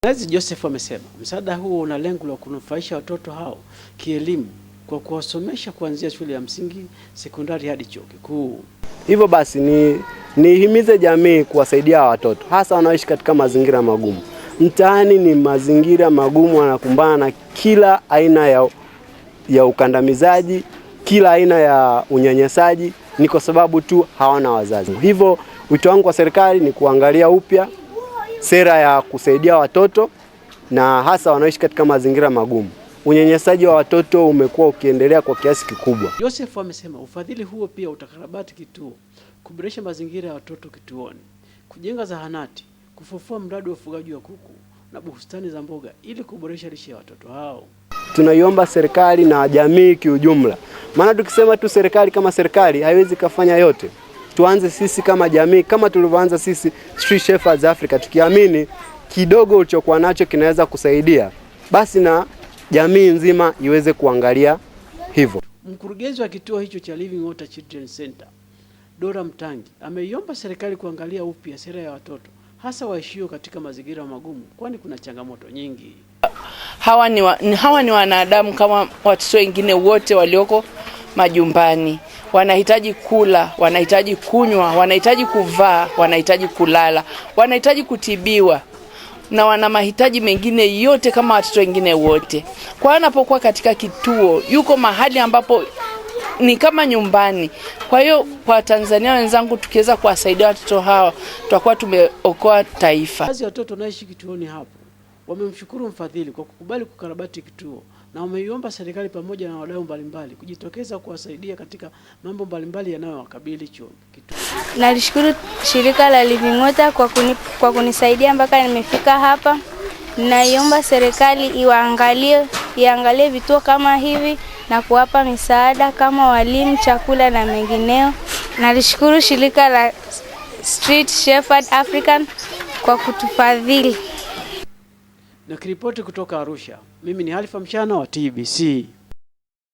Nazi Joseph amesema msaada huo una lengo la kunufaisha watoto hao kielimu kwa kuwasomesha kuanzia shule ya msingi, sekondari hadi chuo kikuu. Hivyo basi nihimize jamii kuwasaidia watoto hasa wanaoishi katika mazingira magumu. Mtaani ni mazingira magumu, wanakumbana na kila aina ya ukandamizaji, kila aina ya unyanyasaji, ni kwa sababu tu hawana wazazi. Hivyo wito wangu kwa serikali ni kuangalia upya sera ya kusaidia watoto na hasa wanaoishi katika mazingira magumu. Unyanyasaji wa watoto umekuwa ukiendelea kwa kiasi kikubwa. Joseph amesema ufadhili huo pia utakarabati kituo, kuboresha mazingira ya watoto kituoni, kujenga zahanati, kufufua mradi wa ufugaji wa kuku na bustani za mboga ili kuboresha lishe ya watoto hao. Tunaiomba serikali na jamii kiujumla. Maana tukisema tu serikali kama serikali haiwezi kufanya yote. Tuanze sisi kama jamii, kama tulivyoanza sisi Street Shepherds Africa, tukiamini kidogo ulichokuwa nacho kinaweza kusaidia, basi na jamii nzima iweze kuangalia hivyo. Mkurugenzi wa kituo hicho cha Living Water Children Center, Dora Mtangi, ameiomba serikali kuangalia upya sera ya watoto hasa waishio katika mazingira magumu, kwani kuna changamoto nyingi. Hawa ni wanadamu kama watoto wengine wote walioko majumbani. Wanahitaji kula, wanahitaji kunywa, wanahitaji kuvaa, wanahitaji kulala, wanahitaji kutibiwa na wana mahitaji mengine yote kama watoto wengine wote. Kwa anapokuwa katika kituo, yuko mahali ambapo ni kama nyumbani. Kwa hiyo kwa Tanzania wenzangu, tukiweza kuwasaidia watoto hawa, tutakuwa tumeokoa taifa. Baadhi ya watoto wanaishi kituoni hapo wamemshukuru mfadhili kwa kukubali kukarabati kituo na wameiomba serikali pamoja na wadau mbalimbali kujitokeza kuwasaidia katika mambo mbalimbali yanayowakabili kituo. Nalishukuru shirika la Living Water kwa kunisaidia mpaka nimefika hapa. Naiomba serikali iangalie vituo kama hivi na kuwapa misaada kama walimu, chakula na mengineo. Nalishukuru shirika la Street Shepherds African kwa kutufadhili. Na kiripoti kutoka Arusha, mimi ni Halifa Mshana wa TBC.